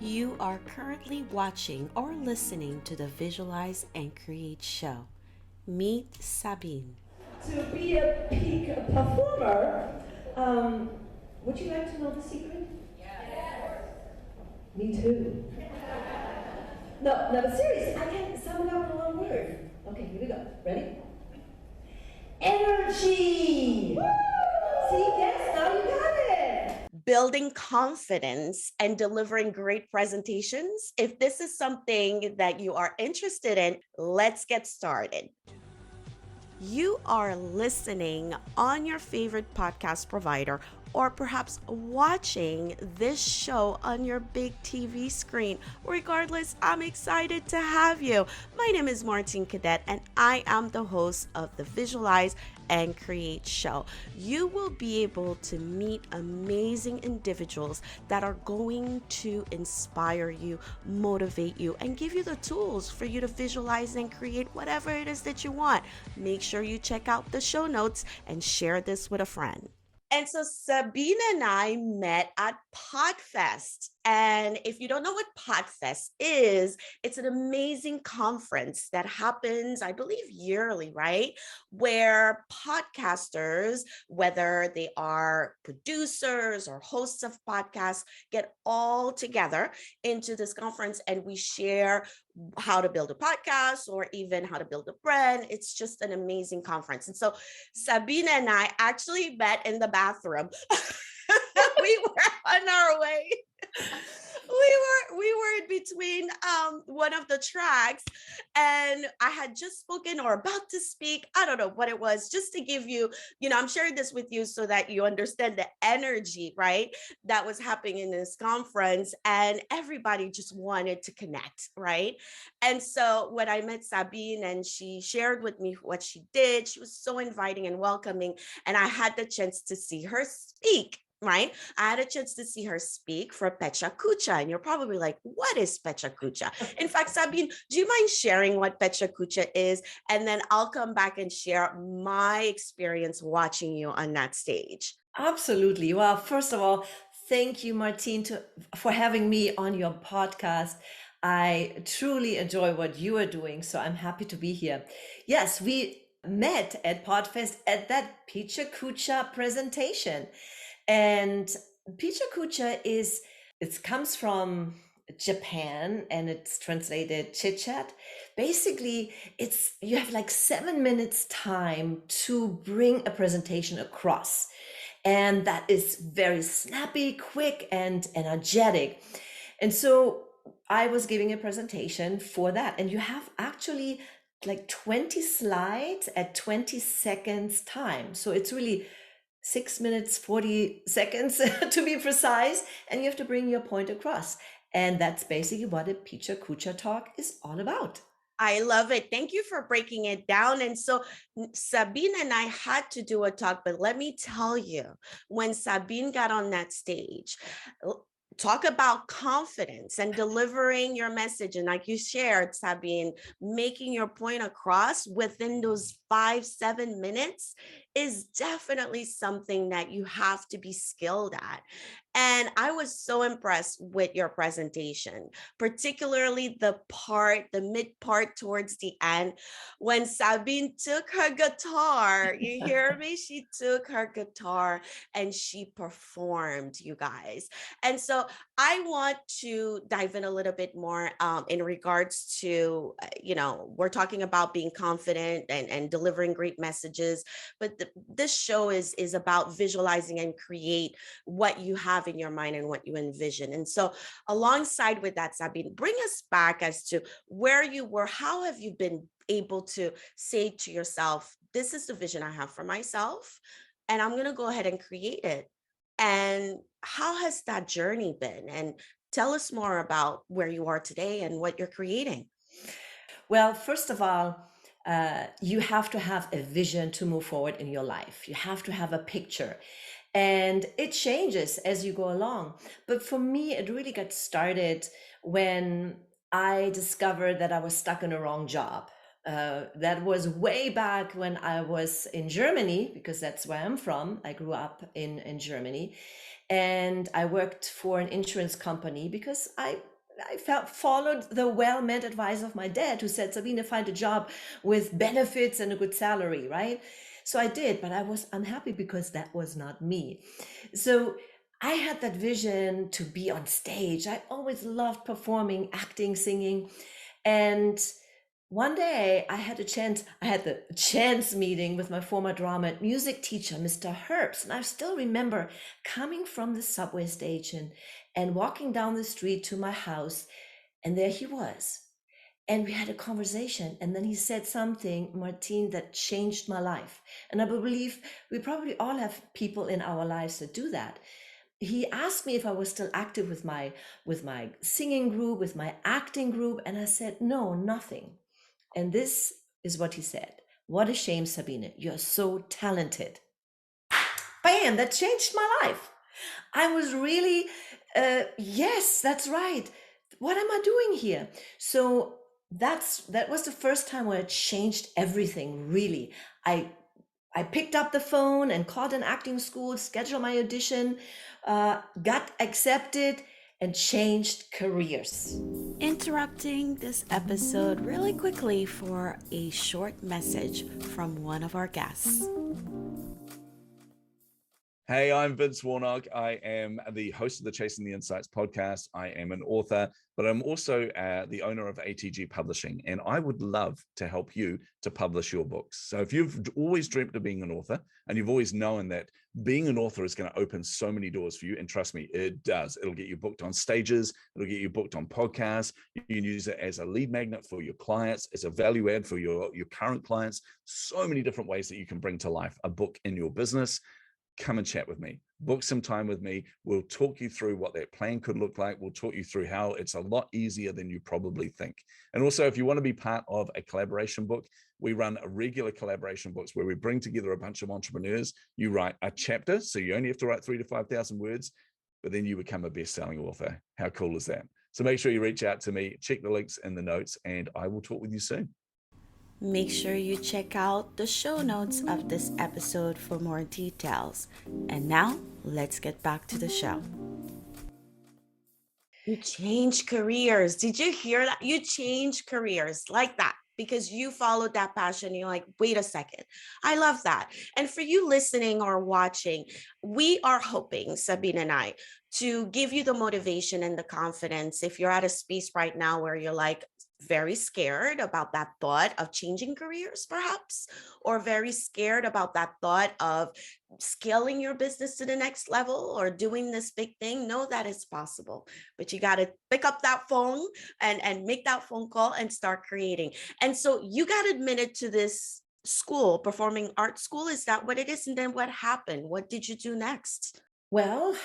You are currently watching or listening to the Visualize and Create show. Meet Sabine. To be a peak performer, um, would you like to know the secret? Yes. Me too. No, but seriously, I can't sum it up in one word. Okay, here we go. Ready? Energy! Woo! See, yes, now you got it. Building confidence and delivering great presentations. If this is something that you are interested in, let's get started. You are listening on your favorite podcast provider or perhaps watching this show on your big TV screen. Regardless, I'm excited to have you. My name is Martine Cadet, and I am the host of the Visualize and Create show. You will be able to meet amazing individuals that are going to inspire you, motivate you, and give you the tools for you to visualize and create whatever it is that you want. Make sure you check out the show notes and share this with a friend. And so Sabine and I met at Podfest. And if you don't know what Podfest is, it's an amazing conference that happens, I believe, yearly, right? Where podcasters, whether they are producers or hosts of podcasts, get all together into this conference and we share how to build a podcast or even how to build a brand. It's just an amazing conference. And so Sabine and I actually met in the bathroom. We were on our way. We were in between one of the tracks, and I had just spoken or about to speak. I don't know what it was, just to give you, I'm sharing this with you so that you understand the energy, right, that was happening in this conference, and everybody just wanted to connect, right? And so when I met Sabine and she shared with me what she did, she was so inviting and welcoming, and I had the chance to see her speak. Right? I had a chance to see her speak for Pecha Kucha. And you're probably like, what is Pecha Kucha? In fact, Sabine, do you mind sharing what Pecha Kucha is? And then I'll come back and share my experience watching you on that stage. Absolutely. Well, first of all, thank you, Martine, for having me on your podcast. I truly enjoy what you are doing, so I'm happy to be here. Yes, we met at Podfest at that Picha Kucha presentation. And Picha Kucha it comes from Japan and it's translated chit chat. Basically, you have like 7 minutes time to bring a presentation across. And that is very snappy, quick, and energetic. And so I was giving a presentation for that. And you have actually like 20 slides at 20 seconds time. So it's really 6 minutes, 40 seconds to be precise. And you have to bring your point across. And that's basically what a Picha Kucha talk is all about. I love it. Thank you for breaking it down. And so Sabine and I had to do a talk, but let me tell you, when Sabine got on that stage, talk about confidence and delivering your message. And like you shared, Sabine, making your point across within those 5-7 minutes is definitely something that you have to be skilled at. And I was so impressed with your presentation, particularly the mid part towards the end, when Sabine took her guitar. You hear me? She took her guitar and she performed, you guys. And so I want to dive in a little bit more in regards to, we're talking about being confident and delivering great messages, but this show is about visualizing and create what you have in your mind and what you envision. And so alongside with that, Sabine, bring us back as to where you were. How have you been able to say to yourself, this is the vision I have for myself, and I'm going to go ahead and create it? And how has that journey been? And tell us more about where you are today and what you're creating. Well, first of all, you have to have a vision to move forward in your life. You have to have a picture. And it changes as you go along. But for me, it really got started when I discovered that I was stuck in a wrong job. That was way back when I was in Germany, because that's where I'm from. I grew up in Germany. And I worked for an insurance company because I followed the well-meant advice of my dad, who said, Sabine, find a job with benefits and a good salary, right? So I did, but I was unhappy because that was not me. So I had that vision to be on stage. I always loved performing, acting, singing. And one day I had the chance meeting with my former drama and music teacher, Mr. Herbst. And I still remember coming from the subway station and walking down the street to my house. And there he was. And we had a conversation. And then he said something, Martine, that changed my life. And I believe we probably all have people in our lives that do that. He asked me if I was still active with my singing group, with my acting group. And I said, no, nothing. And this is what he said. What a shame, Sabine. You're so talented. Bam, that changed my life. I was really, yes, that's right. What am I doing here? So that was the first time where it changed everything, really. I picked up the phone and called an acting school, scheduled my audition, got accepted, and changed careers. Interrupting this episode really quickly for a short message from one of our guests. Hey, I'm Vince Warnock. I am the host of the Chasing the Insights podcast. I am an author, but I'm also the owner of ATG Publishing, and I would love to help you to publish your books. So if you've always dreamt of being an author and you've always known that being an author is going to open so many doors for you, and trust me, it does. It'll get you booked on stages. It'll get you booked on podcasts. You can use it as a lead magnet for your clients, as a value add for your current clients. So many different ways that you can bring to life a book in your business. Come and chat with me, book some time with me. We'll talk you through what that plan could look like. We'll talk you through how it's a lot easier than you probably think. And also, if you want to be part of a collaboration book, we run a regular collaboration books where we bring together a bunch of entrepreneurs. You write a chapter, so you only have to write 3,000 to 5,000 words, but then you become a best-selling author. How cool is that? So make sure you reach out to me, check the links in the notes, and I will talk with you soon. Make sure you check out the show notes of this episode for more details. And now, let's get back to the show. You changed careers. Did you hear that? You changed careers like that because you followed that passion. You're like, wait a second. I love that. And for you listening or watching, we are hoping, Sabine and I, to give you the motivation and the confidence. If you're at a space right now where you're like, very scared about that thought of changing careers, perhaps, or very scared about that thought of scaling your business to the next level or doing this big thing, know that it's possible. But you got to pick up that phone and make that phone call and start creating. And so you got admitted to this school, performing arts school. Is that what it is? And then what happened? What did you do next? Well,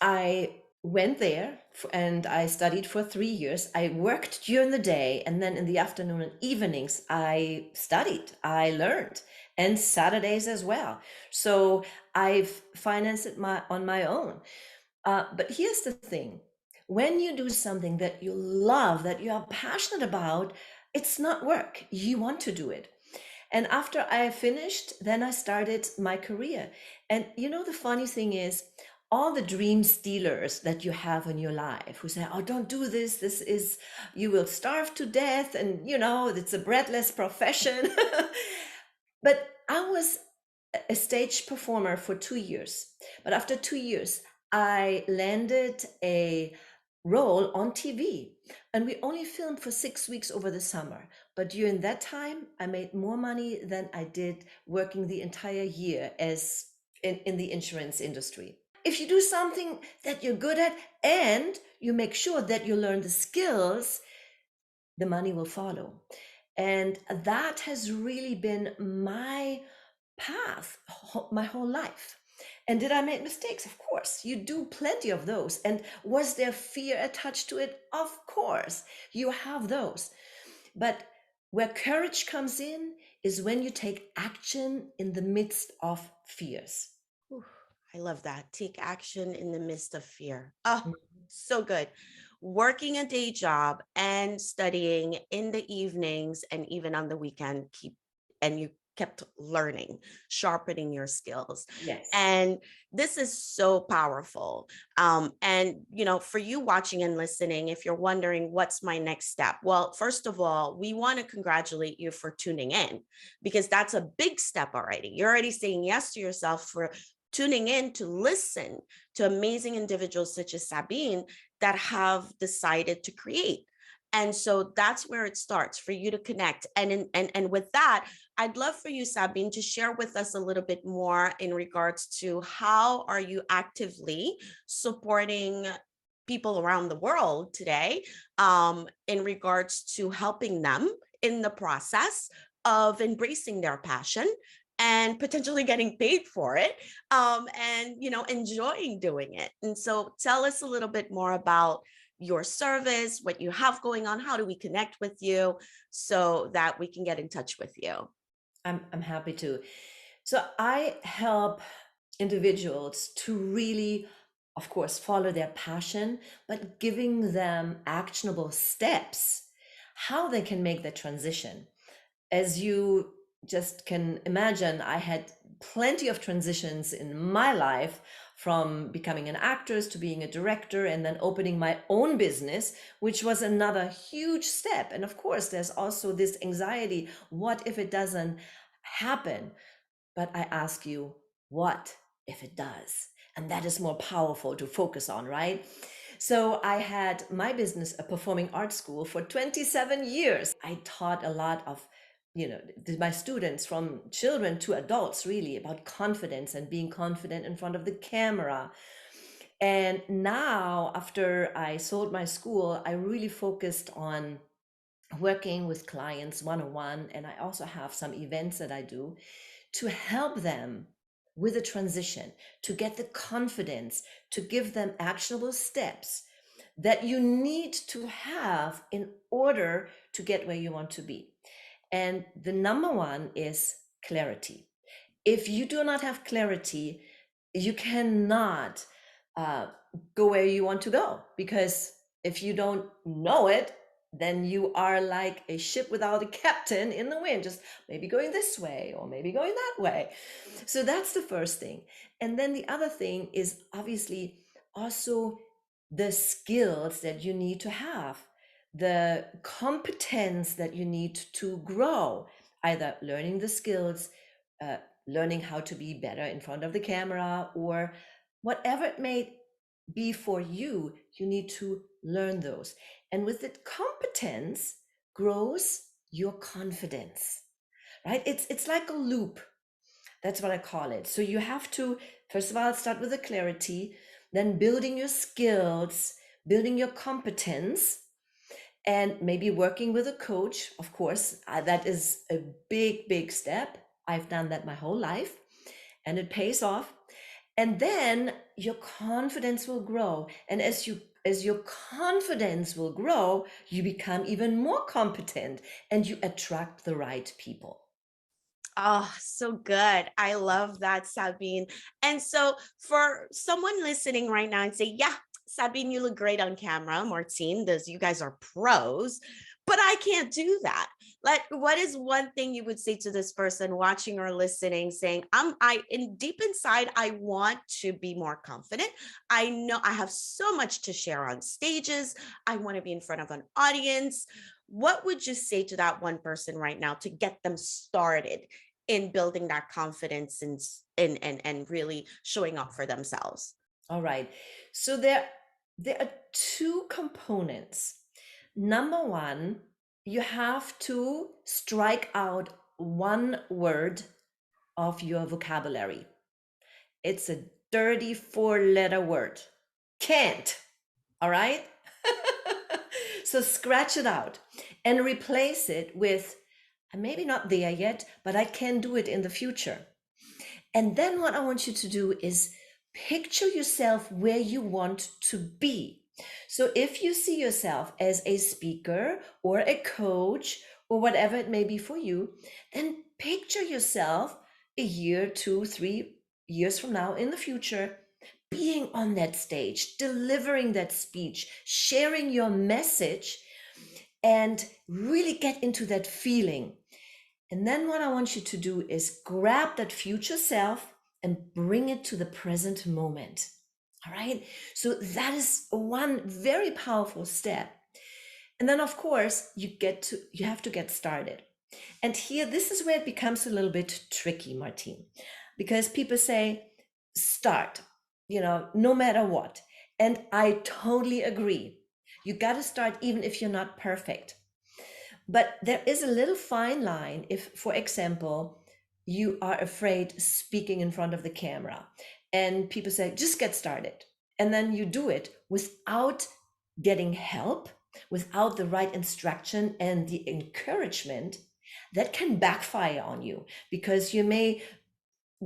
I went there and I studied for 3 years. I worked during the day, and then in the afternoon and evenings, I studied, I learned, and Saturdays as well. So I've financed it on my own. But here's the thing. When you do something that you love, that you are passionate about, it's not work. You want to do it. And after I finished, then I started my career. And you know, the funny thing is, all the dream stealers that you have in your life who say, oh, don't do this. This is, you will starve to death. And, you know, it's a breadless profession. But I was a stage performer for 2 years. But after 2 years, I landed a role on TV. And we only filmed for 6 weeks over the summer. But during that time, I made more money than I did working the entire year as in the insurance industry. If you do something that you're good at and you make sure that you learn the skills, the money will follow. And that has really been my path my whole life. And did I make mistakes? Of course. You do plenty of those. And was there fear attached to it? Of course. You have those. But where courage comes in is when you take action in the midst of fears. Ooh, I love that. Take action in the midst of fear. Oh, so good. Working a day job and studying in the evenings and even on the weekend, and you kept learning, sharpening your skills. Yes. And this is so powerful. And, for you watching and listening, if you're wondering what's my next step, well, first of all, we want to congratulate you for tuning in, because that's a big step already. You're already saying yes to yourself for tuning in to listen to amazing individuals such as Sabine that have decided to create. And so that's where it starts for you to connect. And with that, I'd love for you, Sabine, to share with us a little bit more in regards to how are you actively supporting people around the world today, in regards to helping them in the process of embracing their passion and potentially getting paid for it, and enjoying doing it. And so tell us a little bit more about your service, what you have going on, how do we connect with you so that we can get in touch with you. I'm happy to. So I help individuals to really, of course, follow their passion, but giving them actionable steps how they can make the transition. As you just can imagine, I had plenty of transitions in my life, from becoming an actress to being a director and then opening my own business, which was another huge step. And of course, there's also this anxiety, what if it doesn't happen? But I ask you, what if it does? And that is more powerful to focus on, right? So I had my business, a performing arts school, for 27 years. I taught a lot of, my students, from children to adults, really, about confidence and being confident in front of the camera. And now, after I sold my school, I really focused on working with clients one-on-one. And I also have some events that I do to help them with a transition, to get the confidence, to give them actionable steps that you need to have in order to get where you want to be. And the number one is clarity. If you do not have clarity, you cannot go where you want to go, because if you don't know it, then you are like a ship without a captain in the wind, just maybe going this way or maybe going that way. So that's the first thing. And then the other thing is obviously also the skills that you need to have, the competence that you need to grow, either learning the skills, learning how to be better in front of the camera, or whatever it may be for you, you need to learn those. And with the competence grows your confidence, right? It's like a loop. That's what I call it. So you have to, first of all, start with the clarity, then building your skills, building your competence, and maybe working with a coach. Of course, that is a big, big step. I've done that my whole life, and it pays off. And then your confidence will grow. And as your confidence will grow, you become even more competent and you attract the right people. Oh, so good. I love that, Sabine. And so for someone listening right now and say, yeah, Sabine, you look great on camera. Martine, you guys are pros, but I can't do that. Like, what is one thing you would say to this person watching or listening, saying, deep inside, I want to be more confident. I know I have so much to share on stages. I want to be in front of an audience. What would you say to that one person right now to get them started in building that confidence and really showing up for themselves? All right. So there are two components. Number one, you have to strike out one word of your vocabulary. It's a dirty 4-letter word. Can't. All right? So scratch it out and replace it with, maybe not there yet, but I can do it in the future. And then what I want you to do is picture yourself where you want to be. So if you see yourself as a speaker or a coach or whatever it may be for you, then picture yourself a year, 2, 3 years from now in the future, being on that stage, delivering that speech, sharing your message, and really get into that feeling. And then what I want you to do is grab that future self and bring it to the present moment. All right. So that is one very powerful step. And then of course you have to get started. And here, this is where it becomes a little bit tricky, Martine, because people say, start, no matter what. And I totally agree. You got to start even if you're not perfect. But there is a little fine line if, for example, you are afraid speaking in front of the camera and people say, just get started. And then you do it without getting help, without the right instruction and the encouragement. That can backfire on you because you may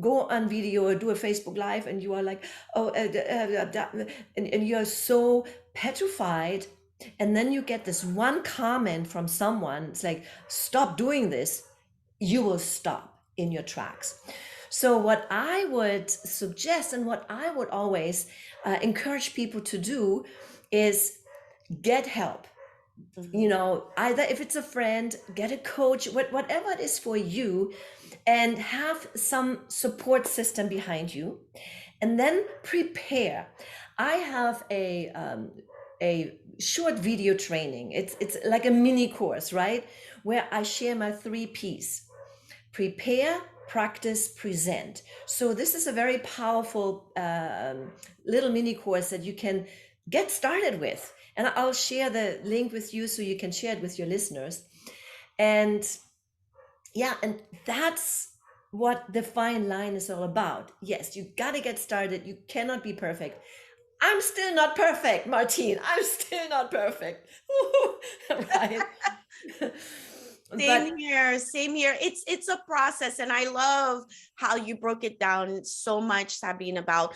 go on video or do a Facebook Live and you are like, oh, and you're so petrified. And then you get this one comment from someone, it's like, stop doing this. You will stop in your tracks. So what I would suggest and what I would always encourage people to do is get help. Either if it's a friend, get a coach, whatever it is for you, and have some support system behind you, and then prepare. I have a short video training. It's like a mini course, right, where I share my 3 P's: prepare, practice, present. So this is a very powerful little mini course that you can get started with. And I'll share the link with you so you can share it with your listeners. And yeah, and that's what the fine line is all about. Yes, you got to get started. You cannot be perfect. I'm still not perfect, Martine. I'm still not perfect. Right. Same here, same here. It's a process, and I love how you broke it down so much, Sabine, about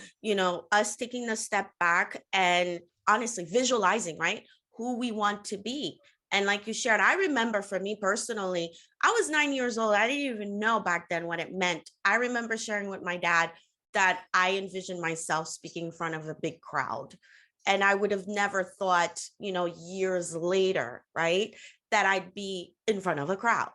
us taking a step back and honestly visualizing, right, who we want to be. And like you shared, I remember for me personally, I was 9 years old. I didn't even know back then what it meant. I remember sharing with my dad that I envisioned myself speaking in front of a big crowd. And I would have never thought, years later, right, that I'd be in front of a crowd.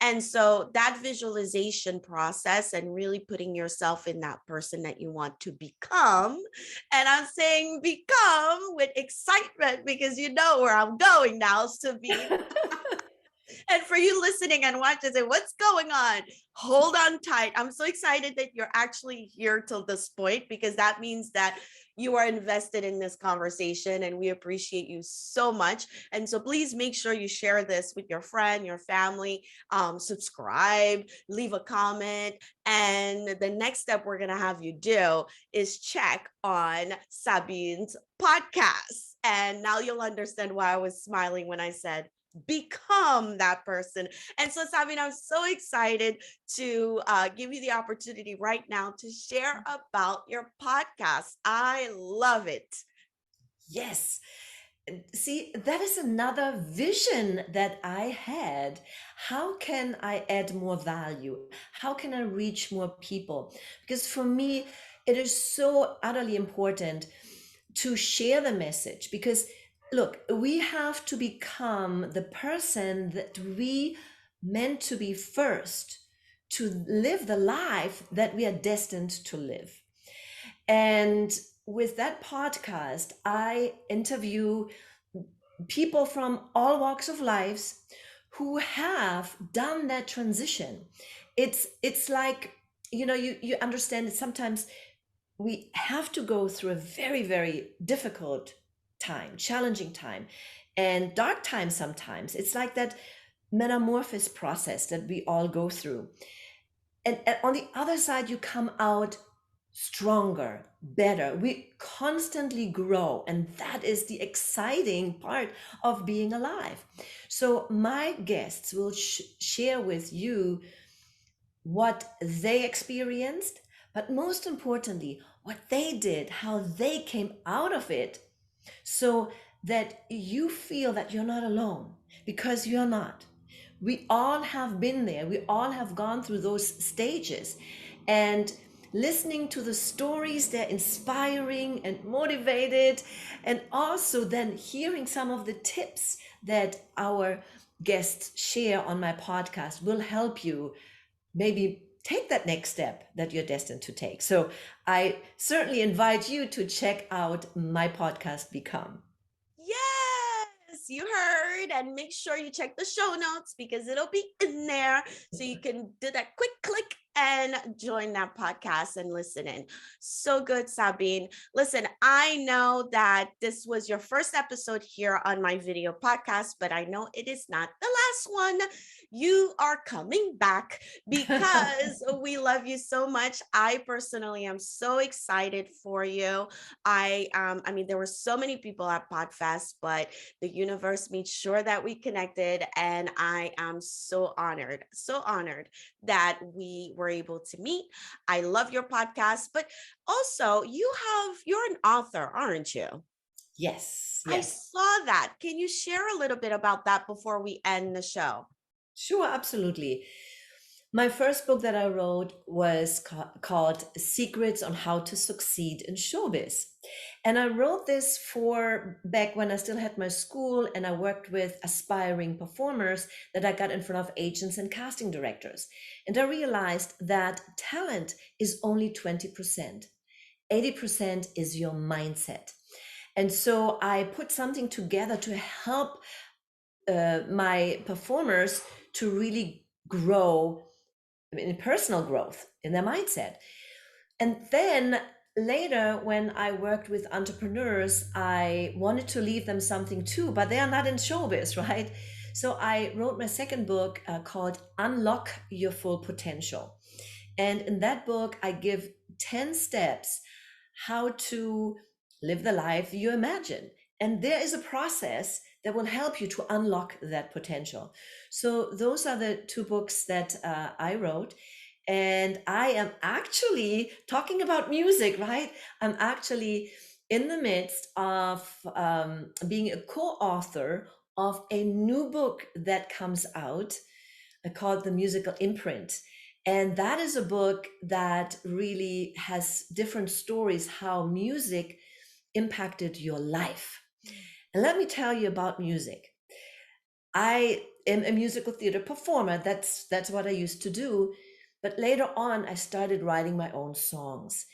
And so that visualization process and really putting yourself in that person that you want to become. And I'm saying become with excitement because you know where I'm going now, Sabine. And for you listening and watching, say, what's going on? Hold on tight. I'm so excited that you're actually here till this point, because that means that you are invested in this conversation and we appreciate you so much. And so please make sure you share this with your friend, your family, subscribe, leave a comment. And the next step we're going to have you do is check on Sabine's podcast. And now you'll understand why I was smiling when I said, become that person. And so, Sabine, I'm so excited to give you the opportunity right now to share about your podcast. I love it. Yes. See, that is another vision that I had. How can I add more value? How can I reach more people? Because for me, it is so utterly important to share the message, because look, we have to become the person that we meant to be first, to live the life that we are destined to live. And with that podcast, I interview people from all walks of lives who have done that transition. It's like, you understand that sometimes we have to go through a very, very difficult time, challenging time, and dark time sometimes. It's like that metamorphosis process that we all go through. And on the other side, you come out stronger, better. We constantly grow. And that is the exciting part of being alive. So my guests will share with you what they experienced, but most importantly, what they did, how they came out of it, so that you feel that you're not alone, because you're not. We all have been there. We all have gone through those stages. And listening to the stories. They're inspiring and motivated, and also then hearing some of the tips that our guests share on my podcast will help you maybe take that next step that you're destined to take. So I certainly invite you to check out my podcast, Become. Yes, you heard. And make sure you check the show notes because it'll be in there. So you can do that quick click and join that podcast and listen in. So good, Sabine. Listen, I know that this was your first episode here on my video podcast, but I know it is not the last one. You are coming back because we love you so much. I personally am so excited for you. I mean, there were so many people at Podfest, but the universe made sure that we connected, and I am so honored that we were able to meet. I love your podcast, but also you're an author, aren't you? Yes, I yes. saw that. Can you share a little bit about that before we end the show? Sure, absolutely. My first book that I wrote was called Secrets on How to Succeed in Showbiz. And I wrote this for back when I still had my school and I worked with aspiring performers that I got in front of agents and casting directors. And I realized that talent is only 20%. 80% is your mindset. And so I put something together to help my performers to really grow in personal growth in their mindset. And then later, when I worked with entrepreneurs, I wanted to leave them something too, but they are not in showbiz, right? So I wrote my second book called Unlock Your Full Potential. And in that book, I give 10 steps how to live the life you imagine. And there is a process that will help you to unlock that potential. So those are the two books that I wrote. And I am actually talking about music, right? I'm actually in the midst of being a co-author of a new book that comes out called The Musical Imprint. And that is a book that really has different stories, how music impacted your life. And let me tell you about music. I am a musical theater performer. That's what I used to do. But later on, I started writing my own songs.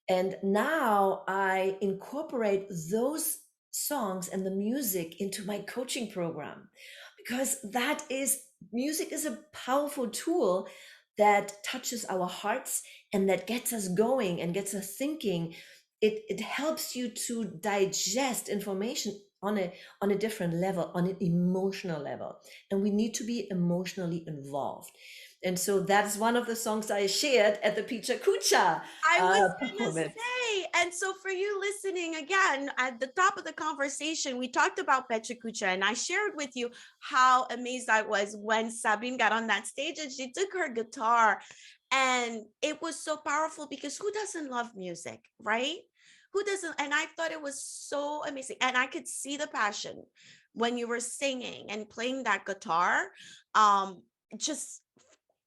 And now I incorporate those songs and the music into my coaching program because music is a powerful tool that touches our hearts and that gets us going and gets us thinking. It helps you to digest information on a different level, on an emotional level. And we need to be emotionally involved. And so that's one of the songs I shared at the Picha Kucha I was gonna performance. say, and so for you listening again, at the top of the conversation, we talked about Pechakucha, and I shared with you how amazed I was when Sabine got on that stage and she took her guitar, and it was so powerful because who doesn't love music, right? Who doesn't? And I thought it was so amazing, and I could see the passion when you were singing and playing that guitar. Just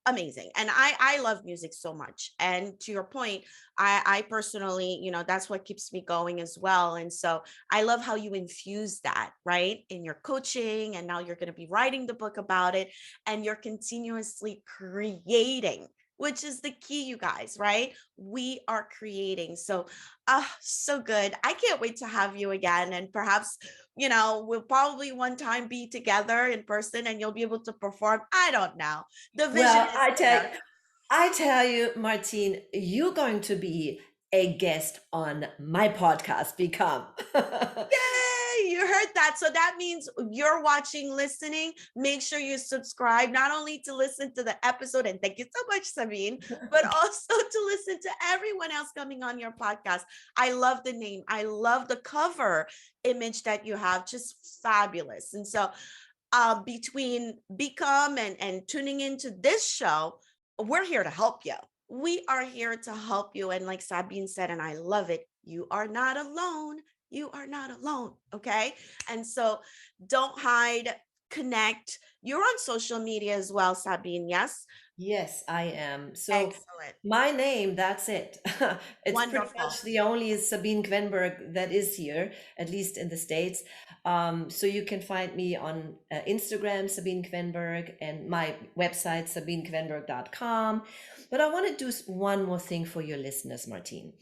amazing. And I love music so much. And to your point, I personally, that's what keeps me going as well. And so I love how you infuse that, right, in your coaching. And now you're going to be writing the book about it, and you're continuously creating, which is the key, you guys, right? We are creating. So, so good. I can't wait to have you again. And perhaps, we'll probably one time be together in person and you'll be able to perform. I don't know. The vision Well, is there. I tell you, Martine, you're going to be a guest on my podcast, Become. Yay, you heard that. So that means you're watching, listening. Make sure you subscribe, not only to listen to the episode, and thank you so much, Sabine, but also to listen to everyone else coming on your podcast. I love the name. I love the cover image that you have, just fabulous. And so between Become and tuning into this show, we're here to help you. We are here to help you. And like Sabine said, and I love it, you are not alone. You are not alone. Okay. And so don't hide, connect. You're on social media as well, Sabine. Yes. Yes, I am. So Excellent. my name, that's it. It's pretty Wonderful. much the only Sabine Kvenberg that is here, at least in the States. So you can find me on Instagram, Sabine Kvenberg, and my website, sabinekvenberg.com. But I want to do one more thing for your listeners, Martine.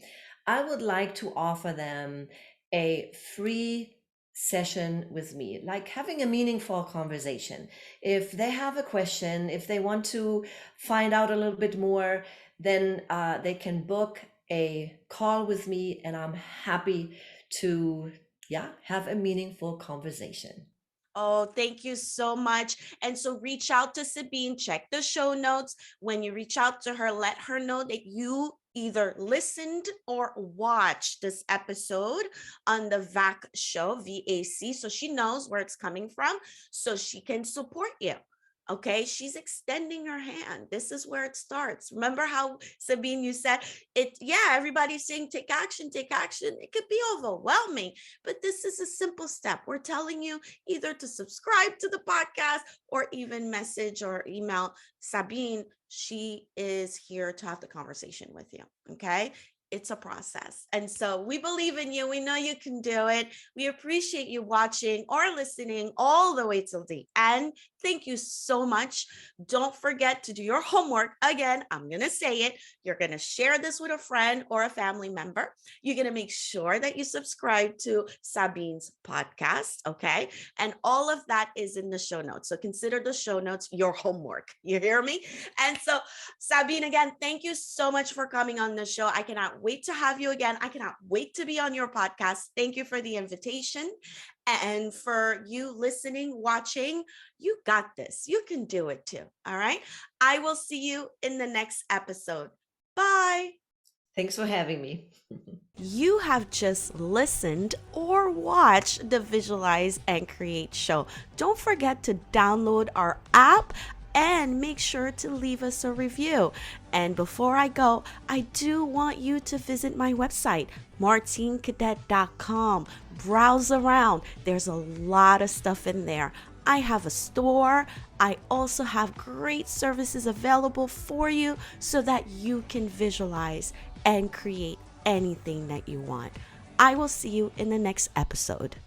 I would like to offer them a free session with me, like having a meaningful conversation. If they have a question, if they want to find out a little bit more, then they can book a call with me, and I'm happy to, yeah, have a meaningful conversation. Oh, thank you so much. And so reach out to Sabine, check the show notes. When you reach out to her, let her know that you either listened or watched this episode on the VAC show, VAC, so she knows where it's coming from, so she can support you. Okay, she's extending her hand. This is where it starts. Remember how, Sabine, you said it, yeah, everybody's saying take action, take action. It could be overwhelming, but this is a simple step. We're telling you either to subscribe to the podcast or even message or email Sabine. She is here to have the conversation with you. Okay, it's a process. And so we believe in you. We know you can do it. We appreciate you watching or listening all the way till the end. Thank you so much. Don't forget to do your homework. Again, I'm going to say it. You're going to share this with a friend or a family member. You're going to make sure that you subscribe to Sabine's podcast. Okay. And all of that is in the show notes. So consider the show notes your homework. You hear me? And so, Sabine, again, thank you so much for coming on the show. I cannot wait to have you again. I cannot wait to be on your podcast. Thank you for the invitation. And for you listening, watching, you got this. You can do it too. All right. I will see you in the next episode. Bye. Thanks for having me. You have just listened or watched the Visualize and Create show. Don't forget to download our app and make sure to leave us a review. And before I go, I do want you to visit my website, martinecadet.com. Browse around. There's a lot of stuff in there. I have a store. I also have great services available for you so that you can visualize and create anything that you want. I will see you in the next episode.